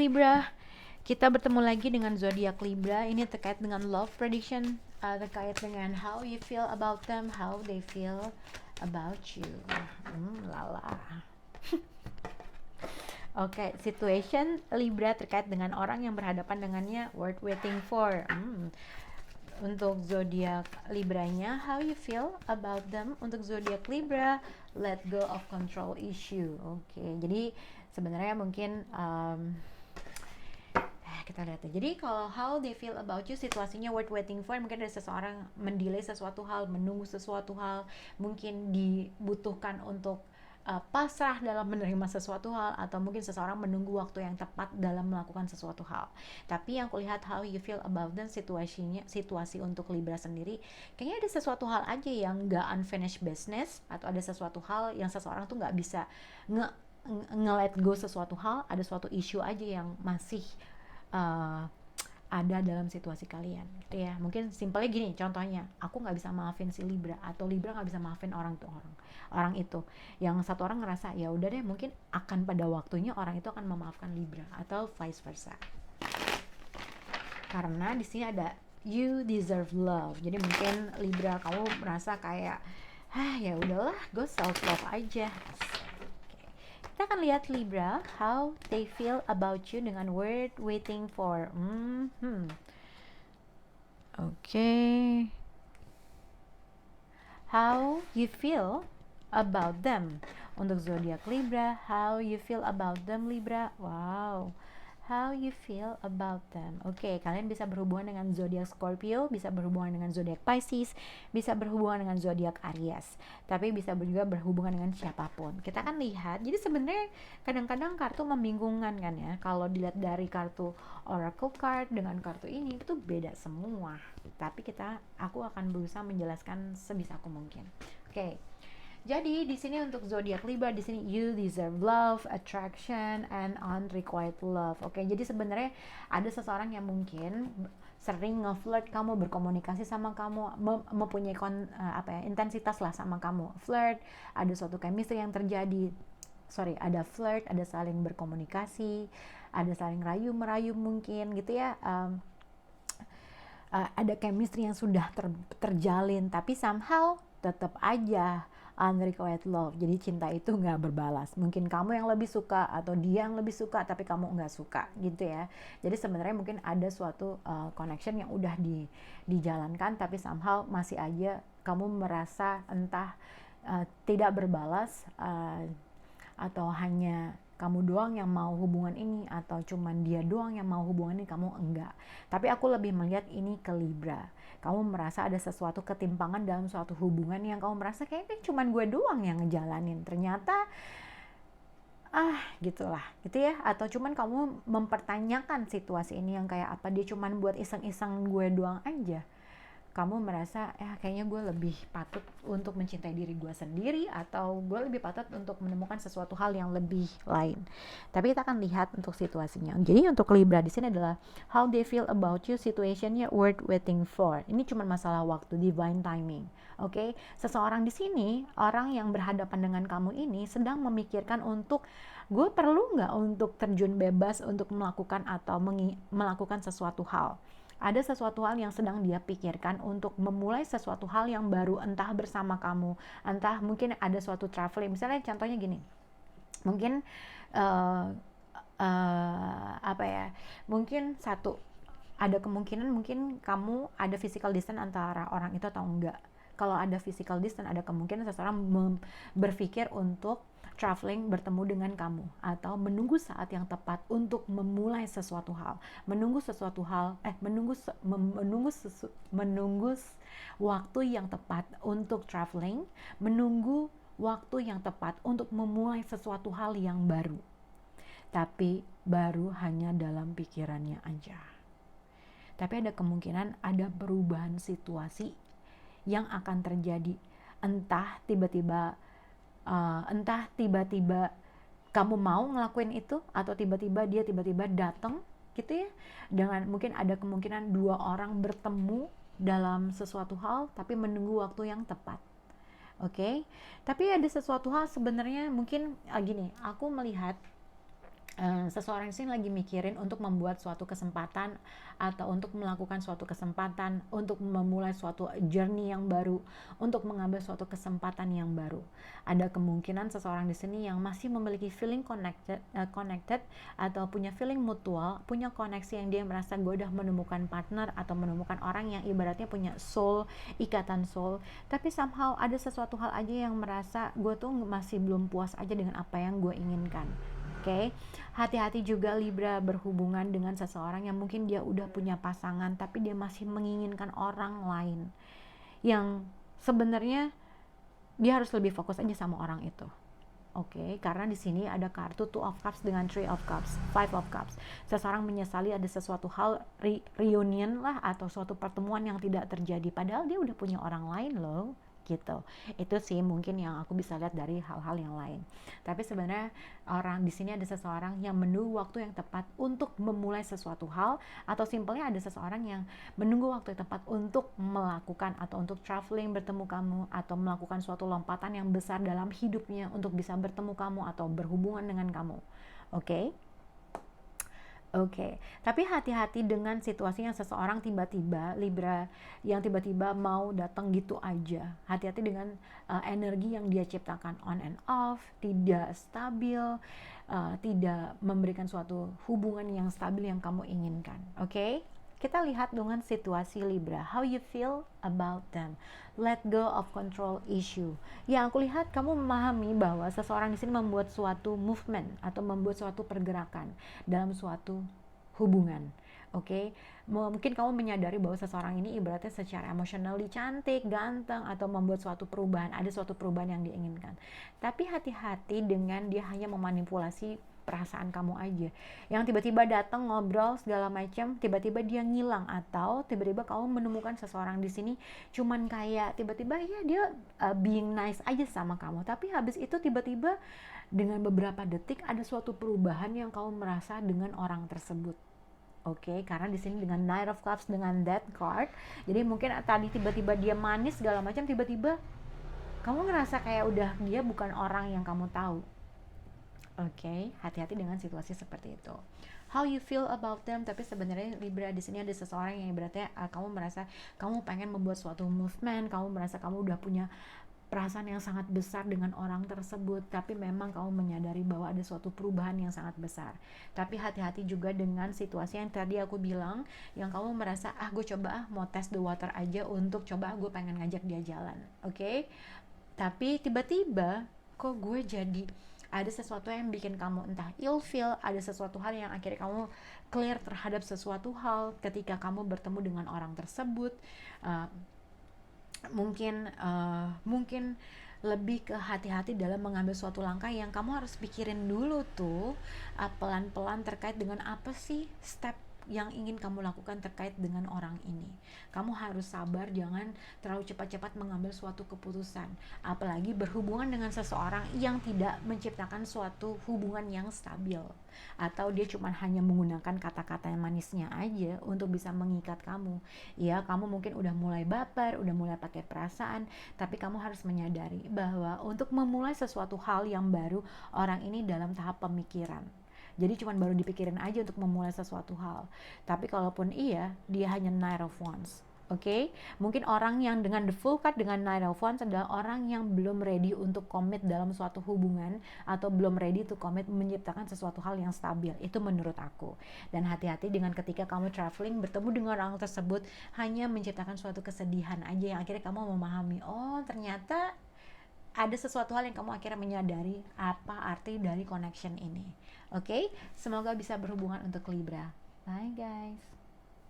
Libra, kita bertemu lagi dengan zodiak Libra. Ini terkait dengan love prediction, terkait dengan how you feel about them, how they feel about you. Lala. Oke, situation Libra terkait dengan orang yang berhadapan dengannya, worth waiting for. Untuk zodiak Libranya, how you feel about them. Untuk zodiak Libra, let go of control issue. Oke, jadi sebenarnya mungkin kita lihat ya. Jadi kalau how they feel about you, situasinya worth waiting for, mungkin ada seseorang mendelay sesuatu hal, menunggu sesuatu hal, mungkin dibutuhkan untuk pasrah dalam menerima sesuatu hal, atau mungkin seseorang menunggu waktu yang tepat dalam melakukan sesuatu hal. Tapi yang kulihat how you feel about them, situasi untuk Libra sendiri, kayaknya ada sesuatu hal aja yang gak unfinished business, atau ada sesuatu hal yang seseorang tuh gak bisa nge-let go sesuatu hal, ada suatu issue aja yang masih ada dalam situasi kalian gitu ya. Mungkin simpelnya gini, contohnya aku nggak bisa maafin si Libra, atau Libra nggak bisa maafin orang itu, yang satu orang ngerasa ya udah deh, mungkin akan pada waktunya orang itu akan memaafkan Libra, atau vice versa. Karena di sini ada you deserve love, jadi mungkin Libra kamu merasa kayak ya udahlah, gue self love aja. Kita akan lihat Libra, how they feel about you dengan word waiting for. Okay. How you feel about them. Untuk zodiak Libra, how you feel about them Libra. Wow. How you feel about them. Oke, kalian bisa berhubungan dengan zodiak Scorpio, bisa berhubungan dengan zodiak Pisces, bisa berhubungan dengan zodiak Aries, tapi bisa juga berhubungan dengan siapapun. Kita akan lihat. Jadi sebenarnya kadang-kadang kartu membingungkan kan ya. Kalau dilihat dari kartu Oracle card dengan kartu ini itu beda semua. Tapi aku akan berusaha menjelaskan sebisaku mungkin. Oke. Jadi di sini untuk zodiak Libra, di sini you deserve love, attraction, and unrequited love. Oke, jadi sebenarnya ada seseorang yang mungkin sering nge-flirt kamu, berkomunikasi sama kamu, mempunyai intensitas lah sama kamu. Flirt, ada suatu chemistry yang terjadi. Ada flirt, ada saling berkomunikasi, ada saling rayu-merayu mungkin gitu ya. Ada chemistry yang sudah terjalin, tapi somehow tetap aja unrequited love. Jadi cinta itu nggak berbalas. Mungkin kamu yang lebih suka atau dia yang lebih suka, tapi kamu nggak suka gitu ya. Jadi sebenarnya mungkin ada suatu connection yang udah dijalankan, tapi somehow masih aja kamu merasa entah tidak berbalas, atau hanya kamu doang yang mau hubungan ini, atau cuman dia doang yang mau hubungan ini, kamu enggak. Tapi aku lebih melihat ini ke Libra. Kamu merasa ada sesuatu ketimpangan dalam suatu hubungan yang kamu merasa kayaknya cuman gue doang yang ngejalanin. Ternyata gitulah, gitu ya. Atau cuman kamu mempertanyakan situasi ini yang kayak apa, dia cuman buat iseng-iseng gue doang aja. Kamu merasa kayaknya gue lebih patut untuk mencintai diri gue sendiri, atau gue lebih patut untuk menemukan sesuatu hal yang lebih lain. Tapi kita akan lihat untuk situasinya. Jadi untuk Libra di sini adalah how they feel about you, situationnya worth waiting for. Ini cuma masalah waktu, divine timing. Oke, seseorang di sini, orang yang berhadapan dengan kamu ini sedang memikirkan untuk gue perlu nggak untuk terjun bebas untuk melakukan atau melakukan sesuatu hal. Ada sesuatu hal yang sedang dia pikirkan untuk memulai sesuatu hal yang baru, entah bersama kamu, entah mungkin ada suatu traveling. Misalnya contohnya gini, mungkin mungkin ada kemungkinan mungkin kamu ada physical distance antara orang itu atau enggak. Kalau ada physical distance, ada kemungkinan seseorang berpikir untuk traveling, bertemu dengan kamu, atau menunggu saat yang tepat untuk memulai sesuatu hal, menunggu waktu yang tepat untuk traveling, menunggu waktu yang tepat untuk memulai sesuatu hal yang baru, tapi baru hanya dalam pikirannya aja. Tapi ada kemungkinan ada perubahan situasi yang akan terjadi, entah tiba-tiba kamu mau ngelakuin itu, atau tiba-tiba dia datang gitu ya. Dengan mungkin ada kemungkinan dua orang bertemu dalam sesuatu hal tapi menunggu waktu yang tepat. Oke. Tapi ada sesuatu hal sebenarnya mungkin gini, aku melihat seseorang sini lagi mikirin untuk membuat suatu kesempatan atau untuk melakukan suatu kesempatan, untuk memulai suatu journey yang baru, untuk mengambil suatu kesempatan yang baru. Ada kemungkinan seseorang di sini yang masih memiliki feeling connected atau punya feeling mutual, punya koneksi yang dia merasa gue udah menemukan partner atau menemukan orang yang ibaratnya punya soul, ikatan soul, tapi somehow ada sesuatu hal aja yang merasa gue tuh masih belum puas aja dengan apa yang gue inginkan. Oke, hati-hati juga Libra berhubungan dengan seseorang yang mungkin dia udah punya pasangan tapi dia masih menginginkan orang lain yang sebenarnya dia harus lebih fokus aja sama orang itu. Oke, karena di sini ada kartu Two of Cups dengan Three of Cups, Five of Cups. Seseorang menyesali ada sesuatu hal reunion lah atau suatu pertemuan yang tidak terjadi padahal dia udah punya orang lain loh. Gitu. Itu sih mungkin yang aku bisa lihat dari hal-hal yang lain. Tapi sebenarnya orang di sini ada seseorang yang menunggu waktu yang tepat untuk memulai sesuatu hal atau simpelnya ada seseorang yang menunggu waktu yang tepat untuk melakukan atau untuk traveling bertemu kamu atau melakukan suatu lompatan yang besar dalam hidupnya untuk bisa bertemu kamu atau berhubungan dengan kamu. Oke? Oke, tapi hati-hati dengan situasi yang seseorang tiba-tiba Libra yang tiba-tiba mau datang gitu aja. Hati-hati dengan energi yang dia ciptakan on and off, tidak stabil, tidak memberikan suatu hubungan yang stabil yang kamu inginkan. Oke? Kita lihat dengan situasi Libra, how you feel about them. Let go of control issue. Yang aku lihat kamu memahami bahwa seseorang di sini membuat suatu movement atau membuat suatu pergerakan dalam suatu hubungan. Oke, mungkin kamu menyadari bahwa seseorang ini ibaratnya secara emosionally cantik, ganteng, atau membuat suatu perubahan, ada suatu perubahan yang diinginkan. Tapi hati-hati dengan dia hanya memanipulasi perasaan kamu aja, yang tiba-tiba datang ngobrol segala macam, tiba-tiba dia ngilang atau tiba-tiba kamu menemukan seseorang di sini cuman kayak tiba-tiba ya dia being nice aja sama kamu, tapi habis itu tiba-tiba dengan beberapa detik ada suatu perubahan yang kamu merasa dengan orang tersebut. Oke, karena di sini dengan Knight of Cups dengan Death card, jadi mungkin tadi tiba-tiba dia manis segala macam, tiba-tiba kamu ngerasa kayak udah dia bukan orang yang kamu tahu. Oke, hati-hati dengan situasi seperti itu. How you feel about them, tapi sebenarnya Libra di sini ada seseorang yang ibaratnya kamu merasa kamu pengen membuat suatu movement, kamu merasa kamu udah punya perasaan yang sangat besar dengan orang tersebut, tapi memang kamu menyadari bahwa ada suatu perubahan yang sangat besar. Tapi hati-hati juga dengan situasi yang tadi aku bilang, yang kamu merasa gue coba mau test the water aja untuk coba gue pengen ngajak dia jalan. Oke? Tapi tiba-tiba kok gue jadi ada sesuatu yang bikin kamu entah ilfeel, ada sesuatu hal yang akhirnya kamu clear terhadap sesuatu hal ketika kamu bertemu dengan orang tersebut. Mungkin lebih ke hati-hati dalam mengambil suatu langkah yang kamu harus pikirin dulu tuh pelan-pelan terkait dengan apa sih step yang ingin kamu lakukan terkait dengan orang ini. Kamu harus sabar, jangan terlalu cepat-cepat mengambil suatu keputusan, apalagi berhubungan dengan seseorang yang tidak menciptakan suatu hubungan yang stabil, atau dia cuma hanya menggunakan kata-kata yang manisnya aja untuk bisa mengikat kamu. Ya, kamu mungkin udah mulai baper, udah mulai pakai perasaan, tapi kamu harus menyadari bahwa untuk memulai sesuatu hal yang baru, orang ini dalam tahap pemikiran. Jadi cuma baru dipikirin aja untuk memulai sesuatu hal. Tapi kalaupun iya, dia hanya Knight of Wands. Oke, mungkin orang yang dengan the full card dengan Knight of Wands adalah orang yang belum ready untuk komit dalam suatu hubungan atau belum ready to commit menciptakan sesuatu hal yang stabil. Itu menurut aku. Dan hati-hati dengan ketika kamu traveling bertemu dengan orang tersebut hanya menciptakan suatu kesedihan aja yang akhirnya kamu memahami, oh ternyata ada sesuatu hal yang kamu akhirnya menyadari apa arti dari connection ini. Oke, semoga bisa berhubungan untuk Libra. Bye guys.